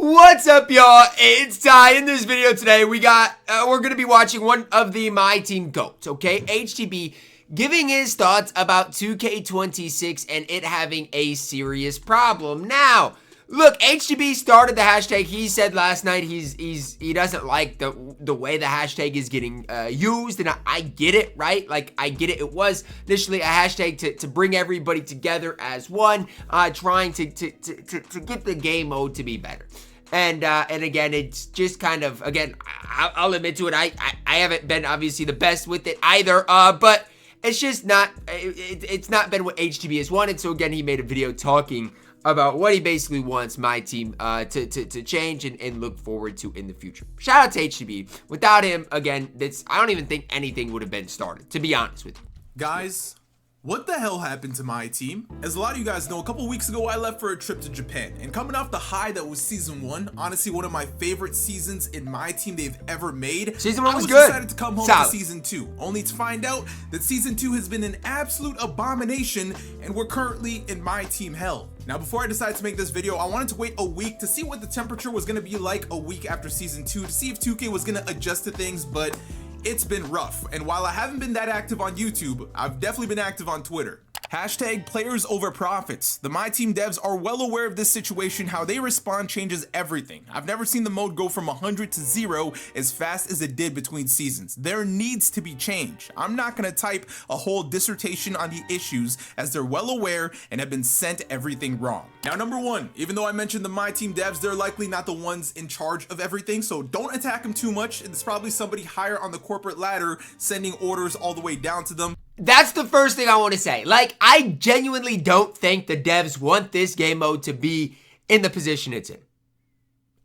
What's up, y'all? It's Ty. In this video today, we're gonna be watching one of the MyTeam GOATs, okay? HTB giving his thoughts about 2K26 and it having a serious problem. Now, look, HTB started the hashtag. He said last night he doesn't like the way the hashtag is getting used, and I get it, right? Like, I get it. It was initially a hashtag to bring everybody together as one, trying to get the game mode to be better. And again, it's just kind of, again, I'll admit to it, I haven't been obviously the best with it either, but it's just not, it's not been what HTB has wanted. So again, he made a video talking about what he basically wants MyTeam to change and look forward to in the future. Shout out to HTB. Without him, again, I don't even think anything would have been started, to be honest with you. Guys, what the hell happened to MyTeam? As a lot of you guys know, a couple weeks ago I left for a trip to Japan, and coming off the high that was season 1, honestly one of my favorite seasons in MyTeam they've ever made. Season 1 was good. I was excited to come home Solid. to season 2, only to find out that season 2 has been an absolute abomination, and we're currently in MyTeam hell. Now, before I decided to make this video, I wanted to wait a week to see what the temperature was going to be like a week after season 2, to see if 2K was going to adjust to things, but it's been rough. And while I haven't been that active on YouTube, I've definitely been active on Twitter. Hashtag players over profits. The MyTeam devs are well aware of this situation. How they respond changes everything. I've never seen the mode go from 100 to 0 as fast as it did between seasons. There needs to be change. I'm not gonna type a whole dissertation on the issues, as they're well aware and have been sent everything wrong. Now, number 1, even though I mentioned the MyTeam devs, they're likely not the ones in charge of everything, so don't attack them too much. It's probably somebody higher on the corporate ladder sending orders all the way down to them. That's the first thing I want to say. Like, I genuinely don't think the devs want this game mode to be in the position it's in.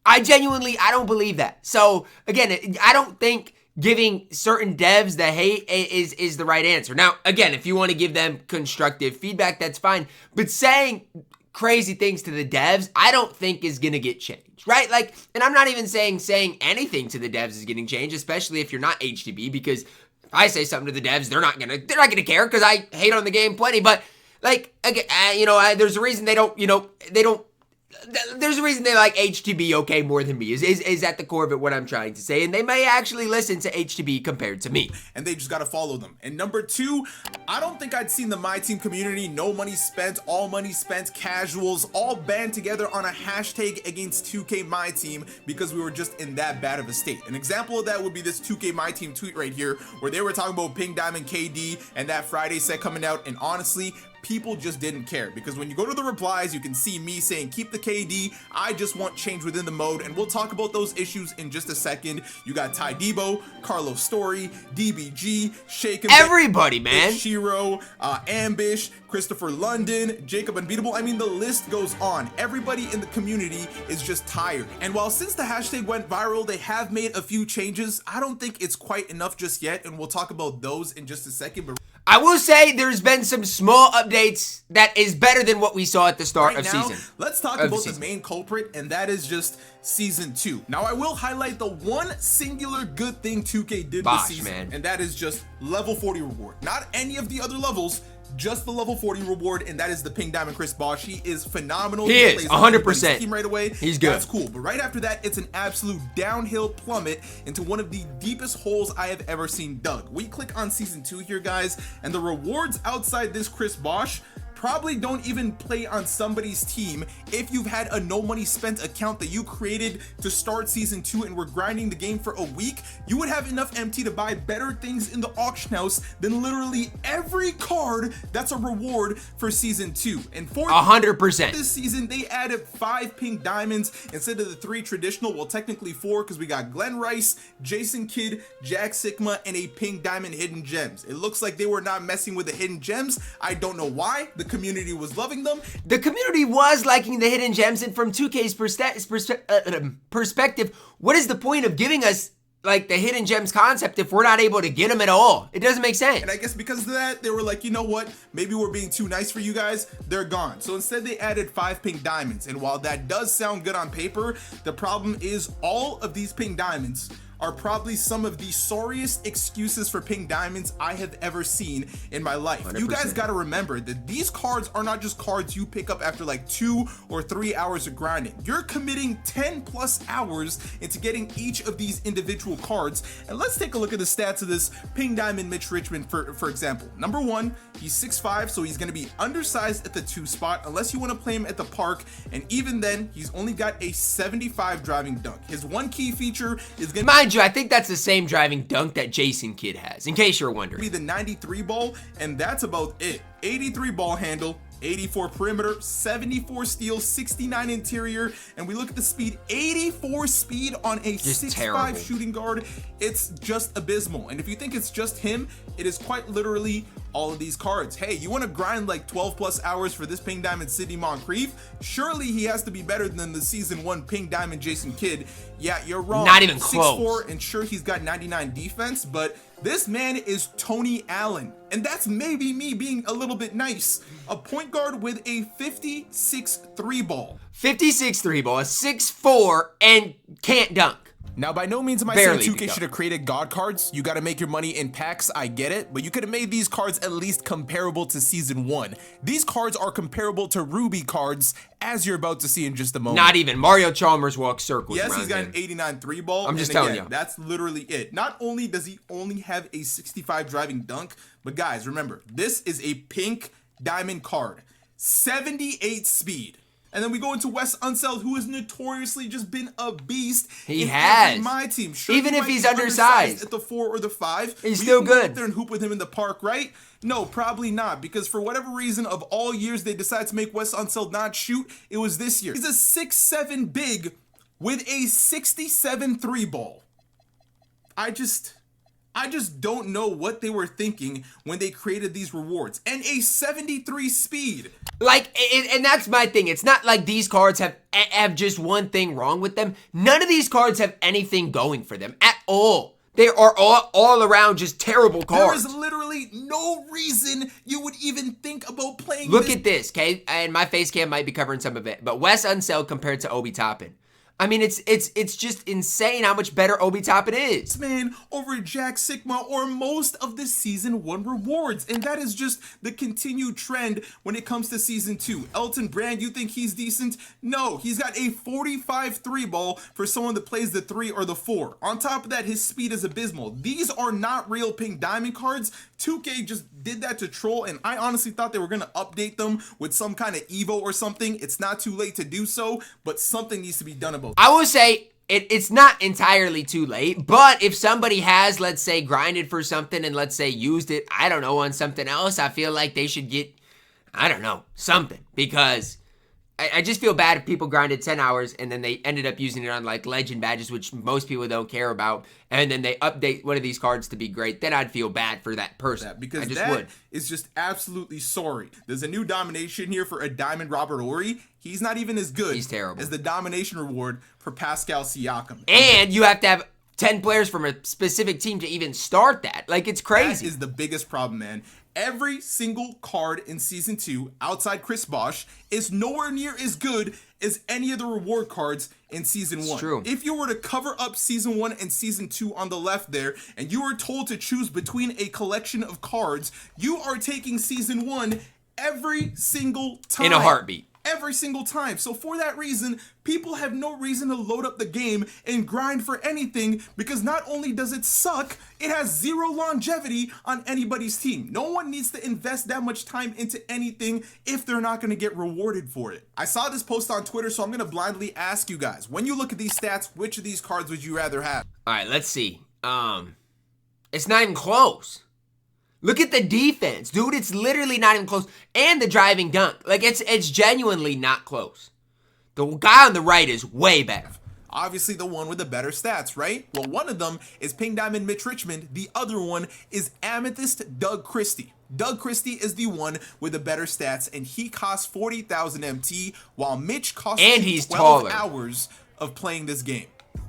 I don't believe that. So, again, I don't think giving certain devs the hate is the right answer. Now, again, if you want to give them constructive feedback, that's fine. But saying crazy things to the devs, I don't think is going to get changed, right? Like, and I'm not even saying anything to the devs is getting changed, especially if you're not HTB, because if I say something to the devs, they're not gonna care, because I hate on the game plenty. But like, again, there's a reason there's a reason they like HTB okay more than me, is at the core of it what I'm trying to say, and they may actually listen to HTB compared to me. And they just gotta follow them. And number 2, I don't think I'd seen the MyTeam community, no money spent, all money spent, casuals, all band together on a hashtag against 2K MyTeam because we were just in that bad of a state. An example of that would be this 2K MyTeam tweet right here, where they were talking about Pink Diamond KD and that Friday set coming out, and honestly, people just didn't care, because when you go to the replies, you can see me saying keep the KD, I just want change within the mode, and we'll talk about those issues in just a second. You got TyDeBo, CarlosStory, DBG, Shake, everybody, man, Shiro, Ambish, Christopher London, Jacob Unbeatable. I mean, the list goes on. Everybody in the community is just tired. And while since the hashtag went viral, they have made a few changes, I don't think it's quite enough just yet, and we'll talk about those in just a second. But I will say there's been some small updates that is better than what we saw at the start of season. Let's talk about the main culprit, and that is just season 2. Now, I will highlight the one singular good thing 2K did this season, man, and that is just level 40 reward. Not any of the other levels, just the level 40 reward, and that is the Pink Diamond Chris Bosh. He is phenomenal. He is 100%. Team right away. He's good. That's cool. But right after that, it's an absolute downhill plummet into one of the deepest holes I have ever seen dug. We click on season 2 here, guys, and the rewards outside this Chris Bosh probably don't even play on somebody's team. If you've had a no money spent account that you created to start season 2 and were grinding the game for a week, you would have enough MT to buy better things in the auction house than literally every card that's a reward for season 2. And for 100% this season, they added 5 pink diamonds instead of the 3 traditional. Well, technically 4, because we got Glenn Rice, Jason Kidd, Jack Sigma, and a pink diamond hidden gems. It looks like they were not messing with the hidden gems. I don't know why. The community was loving them. The community was liking the hidden gems, and from 2K's perspective, what is the point of giving us like the hidden gems concept if we're not able to get them at all? It doesn't make sense. And I guess because of that, they were like, you know what, maybe we're being too nice for you guys. They're gone. So instead they added 5 pink diamonds, and while that does sound good on paper, the problem is all of these pink diamonds are probably some of the sorriest excuses for pink diamonds I have ever seen in my life. 100%. You guys got to remember that these cards are not just cards you pick up after like 2 or 3 hours of grinding. You're committing 10 plus hours into getting each of these individual cards. And let's take a look at the stats of this pink diamond Mitch Richmond, for example. Number 1, he's 6'5", so he's going to be undersized at the 2 spot unless you want to play him at the park, and even then he's only got a 75 driving dunk. His one key feature is going to, mind you, I think that's the same driving dunk that Jason Kidd has, in case you're wondering, be the 93 ball, and that's about it. 83 ball handle, 84 perimeter, 74 steal, 69 interior, and we look at the speed, 84 speed on a 6'5" shooting guard. It's just abysmal. And if you think it's just him, it is quite literally all of these cards. Hey, you want to grind like 12 plus hours for this pink diamond Sidney Moncrief? Surely he has to be better than the season 1 pink diamond Jason Kidd. Yeah, you're wrong. Not even close. 6'4", and sure, he's got 99 defense, but this man is Tony Allen, and that's maybe me being a little bit nice. A point guard with a 56 3-ball. 56 3-ball, a 6'4", and can't dunk. Now, by no means am I saying 2K should have created God cards. You got to make your money in packs, I get it, but you could have made these cards at least comparable to Season 1. These cards are comparable to Ruby cards, as you're about to see in just a moment. Not even. Mario Chalmers walks circles around Yes, he's got him. an 89 3-ball. I'm just telling you. That's literally it. Not only does he only have a 65 driving dunk, but guys, remember, this is a pink diamond card. 78 speed. And then we go into Wes Unseld, who has notoriously just been a beast. He has. My team. Sure, even if he's undersized at the 4 or the 5, he's still good. Go up there and hoop with him in the park, right? No, probably not, because for whatever reason, of all years they decided to make Wes Unseld not shoot, it was this year. He's a 6'7" big with a 67 3-ball. I just don't know what they were thinking when they created these rewards. And a 73 speed. Like, and that's my thing. It's not like these cards have just one thing wrong with them. None of these cards have anything going for them at all. They are all around just terrible cards. There is literally no reason you would even think about playing Look at this, okay? And my face cam might be covering some of it. But Wes Unseld compared to Obi Toppin. I mean, it's just insane how much better Obi Toppin is. Man, over Jack Sigma or most of the Season 1 rewards. And that is just the continued trend when it comes to Season 2. Elton Brand, you think he's decent? No, he's got a 45 3-ball for someone that plays the 3 or the 4. On top of that, his speed is abysmal. These are not real pink diamond cards. 2K just did that to troll, and I honestly thought they were going to update them with some kind of Evo or something. It's not too late to do so, but something needs to be done about it. I will say it's not entirely too late, but if somebody has, let's say, grinded for something and let's say used it, I don't know, on something else, I feel like they should get, I don't know, something, because I just feel bad if people grinded 10 hours and then they ended up using it on like legend badges, which most people don't care about, and then they update one of these cards to be great. Then I'd feel bad for that person. Because I just that would. is just absolutely sorry. There's a new domination here for a Diamond Robert Ory. He's not even as good He's terrible. as the domination reward for Pascal Siakam. And you have to have 10 players from a specific team to even start that. Like, it's crazy. That is the biggest problem, man. Every single card in Season 2, outside Chris Bosh, is nowhere near as good as any of the reward cards in Season 1. True. If you were to cover up Season 1 and Season 2 on the left there, and you were told to choose between a collection of cards, you are taking Season 1 every single time. In a heartbeat. Every single time. So for that reason, people have no reason to load up the game and grind for anything, because not only does it suck, it has zero longevity on anybody's team. No one needs to invest that much time into anything if they're not going to get rewarded for it. I saw this post on Twitter, so I'm going to blindly ask you guys, when you look at these stats, which of these cards would you rather have? All right, let's see. It's not even close. Look at the defense, dude. It's literally not even close. And the driving dunk. Like, it's genuinely not close. The guy on the right is way better. Obviously the one with the better stats, right? Well, one of them is Pink Diamond Mitch Richmond. The other one is Amethyst Doug Christie. Doug Christie is the one with the better stats, and he costs 40,000 MT, while Mitch costs and he's 12 taller. hours of playing this game.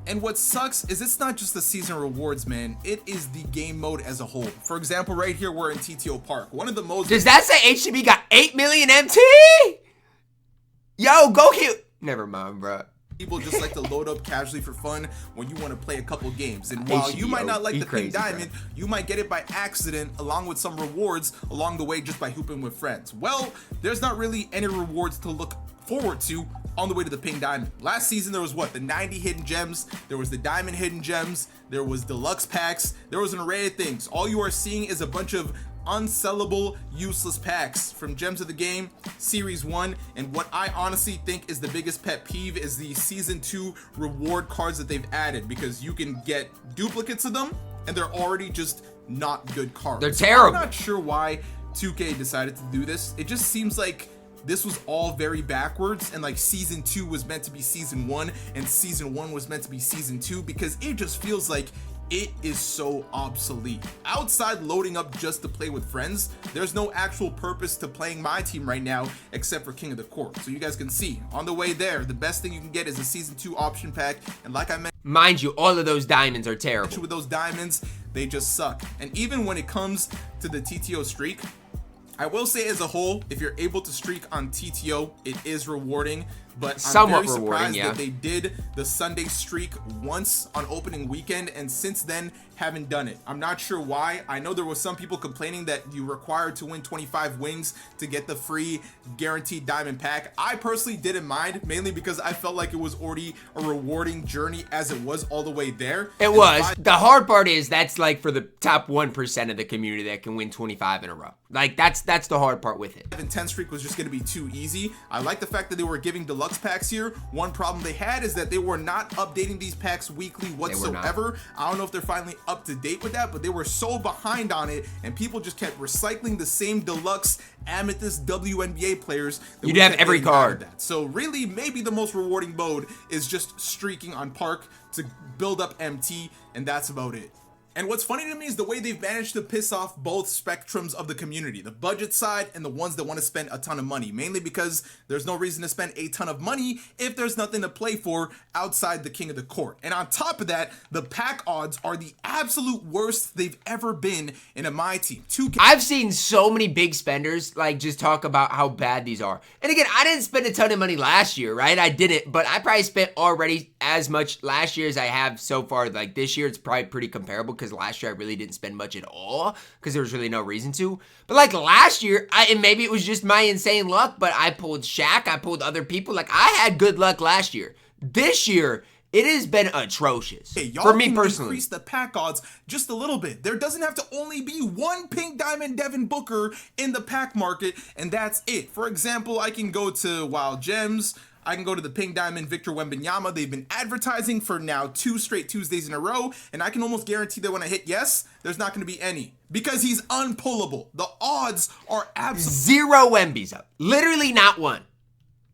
And what sucks is it's not just the season rewards, man. It is the game mode as a whole. For example, right here, we're in TTO Park. One of the most... Does that say HTB got 8 million MT? Yo, go kill... Never mind, bro. People just like to load up casually for fun when you want to play a couple games. And while you might not like the pink diamond, you might get it by accident along with some rewards along the way just by hooping with friends. Well, there's not really any rewards to look forward to on the way to the pink diamond. Last season there was what, the 90 hidden gems, there was the diamond hidden gems, there was deluxe packs, there was an array of things. All you are seeing is a bunch of unsellable, useless packs from Gems of the Game Series 1, and what I honestly think is the biggest pet peeve is the Season 2 reward cards that they've added, because you can get duplicates of them, and they're already just not good cards. They're terrible. I'm not sure why 2K decided to do this. It just seems like this was all very backwards, and like Season 2 was meant to be Season 1, and Season 1 was meant to be Season 2, because it just feels like it is so obsolete. Outside loading up just to play with friends, there's no actual purpose to playing my team right now except for King of the Court. So you guys can see on the way there, the best thing you can get is a Season 2 option pack, and like I mentioned, mind you, all of those diamonds are terrible. With those diamonds, they just suck. And even when it comes to the TTO streak, I will say as a whole, if you're able to streak on TTO, it is rewarding, but somewhat I'm very rewarding, surprised that they did the Sunday streak once on opening weekend, and since then haven't done it. I'm not sure why. I know there was some people complaining that you required to win 25 wins to get the free guaranteed diamond pack. I personally didn't mind, mainly because I felt like it was already a rewarding journey as it was all the way there. It was. The hard part is that's like for the top 1% of the community that can win 25 in a row. Like that's the hard part with it. 10 streak was just going to be too easy. I like the fact that they were giving deluxe packs here. One problem they had is that they were not updating these packs weekly whatsoever. I don't know if they're finally up to date with that, but they were so behind on it, and people just kept recycling the same deluxe amethyst WNBA players. You'd have every card. So really, maybe the most rewarding mode is just streaking on Park to build up MT, and that's about it. And what's funny to me is the way they've managed to piss off both spectrums of the community, the budget side and the ones that want to spend a ton of money, mainly because there's no reason to spend a ton of money if there's nothing to play for outside the King of the Court. And on top of that, the pack odds are the absolute worst they've ever been in a My Team. 2K. I've seen so many big spenders like just talk about how bad these are. And again, I didn't spend a ton of money last year, right? I didn't, but I probably spent already as much last year as I have so far. Like this year, it's probably pretty comparable because last year I really didn't spend much at all because there was really no reason to. But like last year, and maybe it was just my insane luck, but I pulled Shaq, I pulled other people. Like I had good luck last year. This year, it has been atrocious for me personally. Increase the pack odds just a little bit. There doesn't have to only be one pink diamond Devin Booker in the pack market, and that's it. For example, I can go to Wild Gems. I can go to the pink diamond Victor Wembanyama. They've been advertising for now 2 straight Tuesdays in a row, and I can almost guarantee that when I hit yes, there's not going to be any because he's unpullable. The odds are absolutely 0 Wemby's up. Literally not one.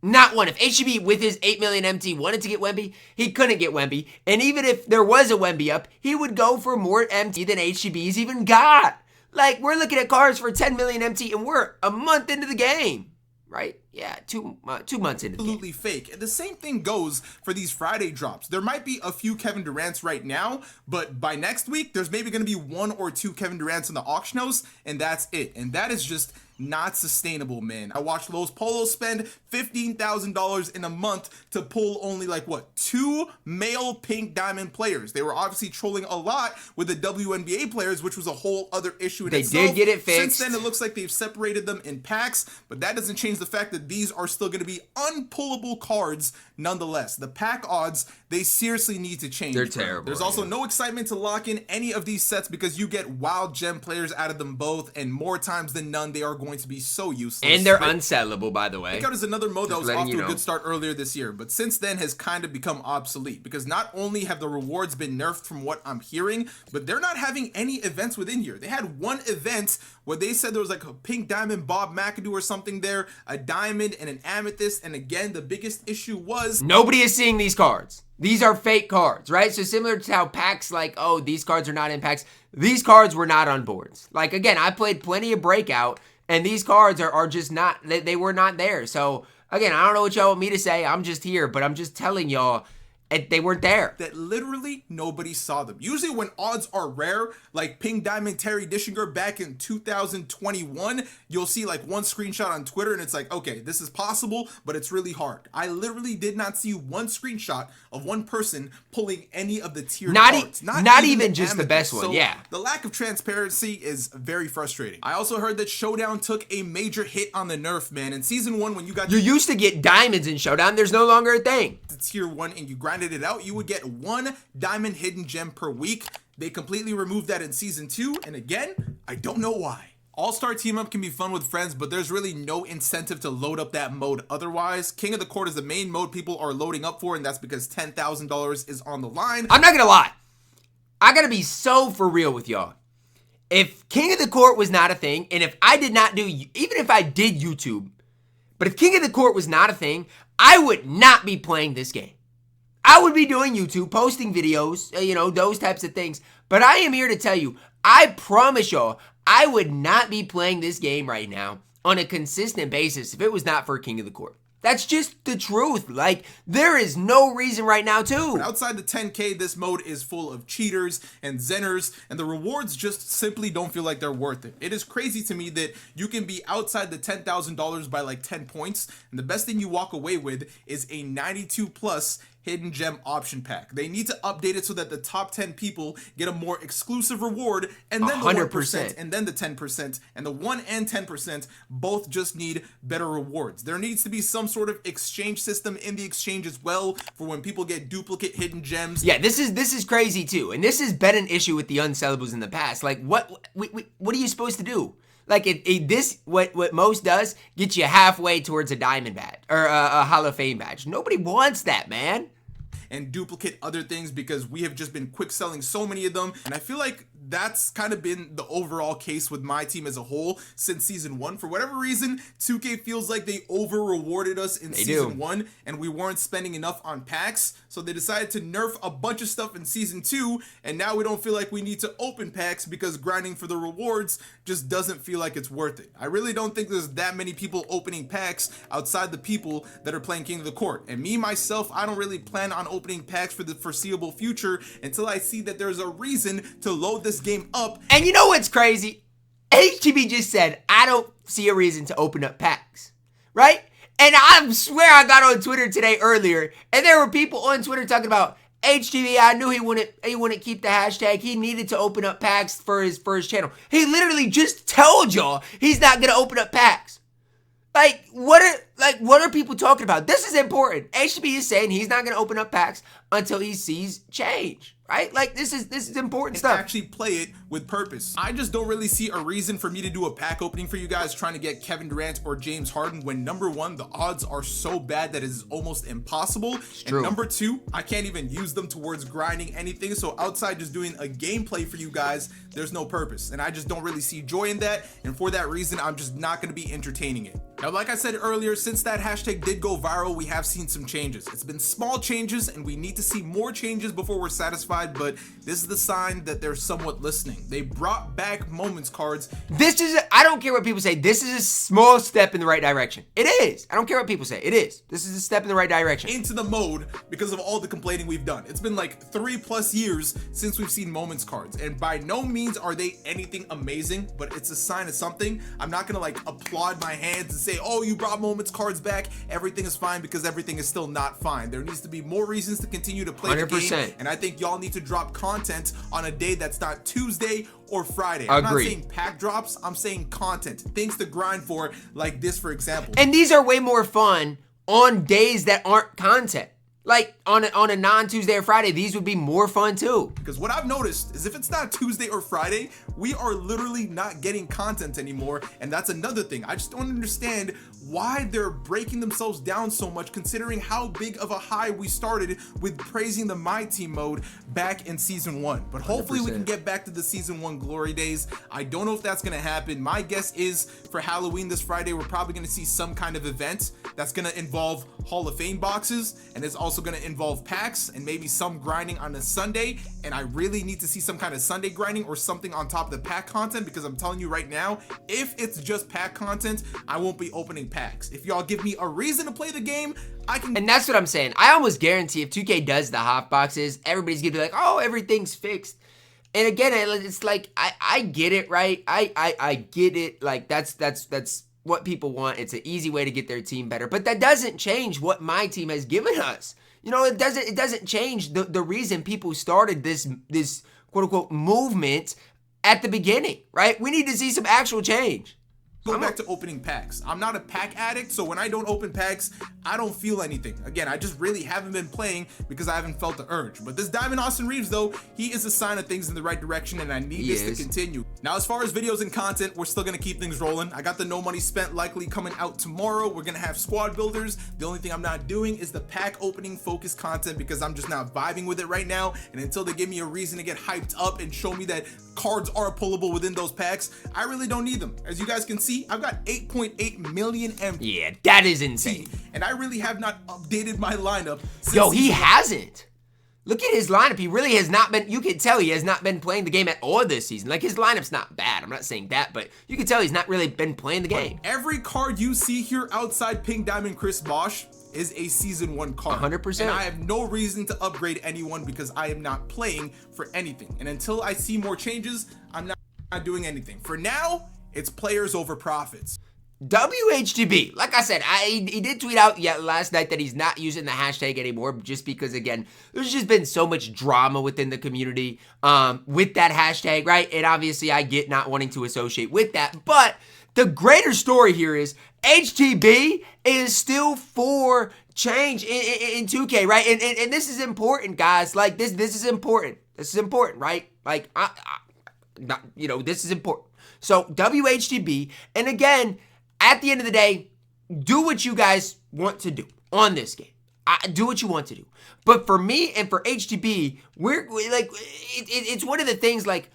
Not one. If HGB with his 8 million MT wanted to get Wemby, he couldn't get Wemby. And even if there was a Wemby up, he would go for more MT than HGB's even got. Like, we're looking at cards for 10 million MT, and we're a month into the game. Right? Yeah, 2 months into the game. Absolutely fake. And the same thing goes for these Friday drops. There might be a few Kevin Durant's right now, but by next week, there's maybe going to be 1 or 2 Kevin Durant's in the auction house, and that's it. And that is just not sustainable, man. I watched Los Polos spend $15,000 in a month to pull only like what, 2 male pink diamond players. They were obviously trolling a lot with the WNBA players, which was a whole other issue in itself. They did get it fixed. Since then, it looks like they've separated them in packs, but that doesn't change the fact that these are still going to be unpullable cards nonetheless. The pack odds, they seriously need to change. They're terrible. There's also no excitement to lock in any of these sets because you get wild gem players out of them both, and more times than none, they are going to be so useless. And they're unsellable, by the way. Pickout is another mode that was off to a good start earlier this year, but since then has kind of become obsolete because not only have the rewards been nerfed from what I'm hearing, but they're not having any events within here. They had one event where they said there was like a pink diamond Bob McAdoo or something there, a diamond and an amethyst, and again, the biggest issue was nobody is seeing these cards. These are fake cards, right? So similar to how packs like, oh, these cards are not in packs. These cards were not on boards. Like, again, I played plenty of Breakout, and these cards are just not, they were not there. So, again, I don't know what y'all want me to say. I'm just here, but I'm just telling y'all, they weren't there. That literally nobody saw them. Usually when odds are rare, like Pink Diamond Terry Dishinger back in 2021, you'll see like one screenshot on Twitter and it's like, okay, this is possible, but it's really hard. I literally did not see one screenshot of one person pulling any of the tiered cards. Not even just the best one, so yeah. The lack of transparency is very frustrating. I also heard that Showdown took a major hit on the nerf, man. In season 1, when you used to get diamonds in Showdown, there's no longer a thing. Tier 1 and you grinded it out, you would get 1 diamond hidden gem per week. They completely removed that in season 2, and again, I don't know why. All-Star Team Up can be fun with friends, but there's really no incentive to load up that mode otherwise. King of the Court is the main mode people are loading up for, and that's because $10,000 is on the line. I'm not gonna lie, I gotta be so for real with y'all. If King of the Court was not a thing, and if I did not do, even if I did YouTube, but if King of the Court was not a thing, I would not be playing this game. I would be doing YouTube, posting videos, you know, those types of things. But I am here to tell you, I promise y'all, I would not be playing this game right now on a consistent basis if it was not for King of the Court. That's just the truth. Like, there is no reason right now to. But outside the 10K, this mode is full of cheaters and zenners, and the rewards just simply don't feel like they're worth it. It is crazy to me that you can be outside the $10,000 by like 10 points, and the best thing you walk away with is a 92 plus hidden gem option pack. They need to update it so that the top 10 people get a more exclusive reward, and then the 1% and then the 10%, and the 1 and 10% both just need better rewards. There needs to be some sort of exchange system in the exchange as well for when people get duplicate hidden gems. Yeah, this is crazy too, and this has been an issue with the unsellables in the past. Like, what are you supposed to do? Like, what most does, gets you halfway towards a diamond badge or a Hall of Fame badge. Nobody wants that, man. And duplicate other things because we have just been quick selling so many of them. And I feel like that's kind of been the overall case with my team as a whole since season 1. For whatever reason, 2K feels like they over rewarded us in season 1 and we weren't spending enough on packs. So they decided to nerf a bunch of stuff in season 2, and now we don't feel like we need to open packs because grinding for the rewards just doesn't feel like it's worth it. I really don't think there's that many people opening packs outside the people that are playing King of the Court. And me, myself, I don't really plan on opening packs for the foreseeable future until I see that there's a reason to load this game up. And you know what's crazy? HTB just said, I don't see a reason to open up packs, right? And I swear I got on Twitter today earlier, and there were people on Twitter talking about HTB. I knew he wouldn't keep the hashtag. He needed to open up packs for his channel. He literally just told y'all he's not gonna open up packs. Like, what are people talking about? This is important. HTB is saying he's not gonna open up packs until he sees change, right? Like, this is important stuff. Actually play it with purpose. I just don't really see a reason for me to do a pack opening for you guys trying to get Kevin Durant or James Harden when number 1, the odds are so bad that it is almost impossible. And number 2, I can't even use them towards grinding anything. So outside just doing a gameplay for you guys, there's no purpose. And I just don't really see joy in that. And for that reason, I'm just not going to be entertaining it. Now, like I said earlier, since that hashtag did go viral, we have seen some changes. It's been small changes and we need to see more changes before we're satisfied, but this is the sign that they're somewhat listening. They brought back moments cards. I don't care what people say. This is a small step in the right direction. It is. I don't care what people say. It is. This is a step in the right direction. Into the mode because of all the complaining we've done. It's been like 3+ years since we've seen moments cards, and by no means are they anything amazing, but it's a sign of something. I'm not gonna like applaud my hands and say, oh, you brought moments cards back, everything is fine, because everything is still not fine. There needs to be more reasons to continue to play 100%. The game, and I think y'all need to drop content on a day that's not Tuesday or Friday. I'm not saying pack drops, I'm saying content, things to grind for, like this, for example. And these are way more fun on days that aren't content. Like on a non-Tuesday or Friday, these would be more fun too. Because what I've noticed is if it's not Tuesday or Friday, we are literally not getting content anymore. And that's another thing. I just don't understand why they're breaking themselves down so much, considering how big of a high we started with praising the My Team mode back in season 1. But hopefully 100%. We can get back to the season 1 glory days. I don't know if that's gonna happen. My guess is for Halloween this Friday, we're probably gonna see some kind of event that's gonna involve Hall of Fame boxes, and it's also also going to involve packs and maybe some grinding on a Sunday, and I really need to see some kind of Sunday grinding or something on top of the pack content, because I'm telling you right now, if it's just pack content, I won't be opening packs. If y'all give me a reason to play the game, I can. And that's what I'm saying. I almost guarantee if 2K does the hot boxes, everybody's gonna be like, oh, everything's fixed. And again, it's like, I get it, right? I get it. Like, that's what people want. It's an easy way to get their team better. But that doesn't change what my team has given us. You know, it doesn't change the reason people started this quote unquote movement at the beginning, right? We need to see some actual change. Go back to opening packs. I'm not a pack addict, so when I don't open packs, I don't feel anything. Again, I just really haven't been playing because I haven't felt the urge. But this Diamond Austin Reeves, though, he is a sign of things in the right direction, and I need this to continue. Now, as far as videos and content, we're still gonna keep things rolling. I got the No Money Spent likely coming out tomorrow. We're gonna have squad builders. The only thing I'm not doing is the pack opening focused content because I'm just not vibing with it right now. And until they give me a reason to get hyped up and show me that cards are pullable within those packs, I really don't need them. As you guys can see, I've got 8.8 million MP. Yeah, that is insane. And I really have not updated my lineup since Yo, he hasn't. Look at his lineup. He really has not been, you can tell he has not been playing the game at all this season. Like, his lineup's not bad. I'm not saying that, but you can tell he's not really been playing the game. Every card you see here outside Pink Diamond Chris Bosh is a season 1 card. 100%. And I have no reason to upgrade anyone because I am not playing for anything. And until I see more changes, I'm not doing anything. For now, it's players over profits. WHTB, like I said, he did tweet out last night that he's not using the hashtag anymore just because, again, there's just been so much drama within the community with that hashtag, right? And obviously I get not wanting to associate with that, but the greater story here is HTB is still for change in 2K, right? And this is important, guys. Like, this is important. This is important, right? Like, you know, this is important. So WHTB, and again, at the end of the day, do what you guys want to do on this game. Do what you want to do. But for me and for HTB, we're like, it's one of the things, like,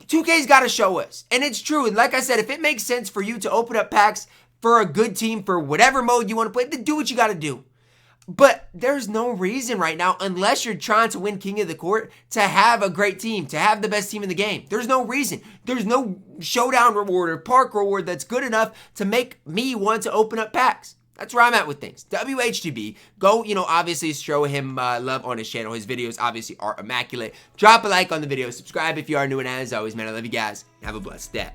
2K's got to show us. And it's true. And like I said, if it makes sense for you to open up packs for a good team, for whatever mode you want to play, then do what you got to do. But there's no reason right now, unless you're trying to win King of the Court, to have a great team, to have the best team in the game. There's no reason. There's no showdown reward or park reward that's good enough to make me want to open up packs. That's where I'm at with things. WHTB, go, you know, obviously show him love on his channel. His videos obviously are immaculate. Drop a like on the video. Subscribe if you are new, and as always, man, I love you guys. Have a blessed day.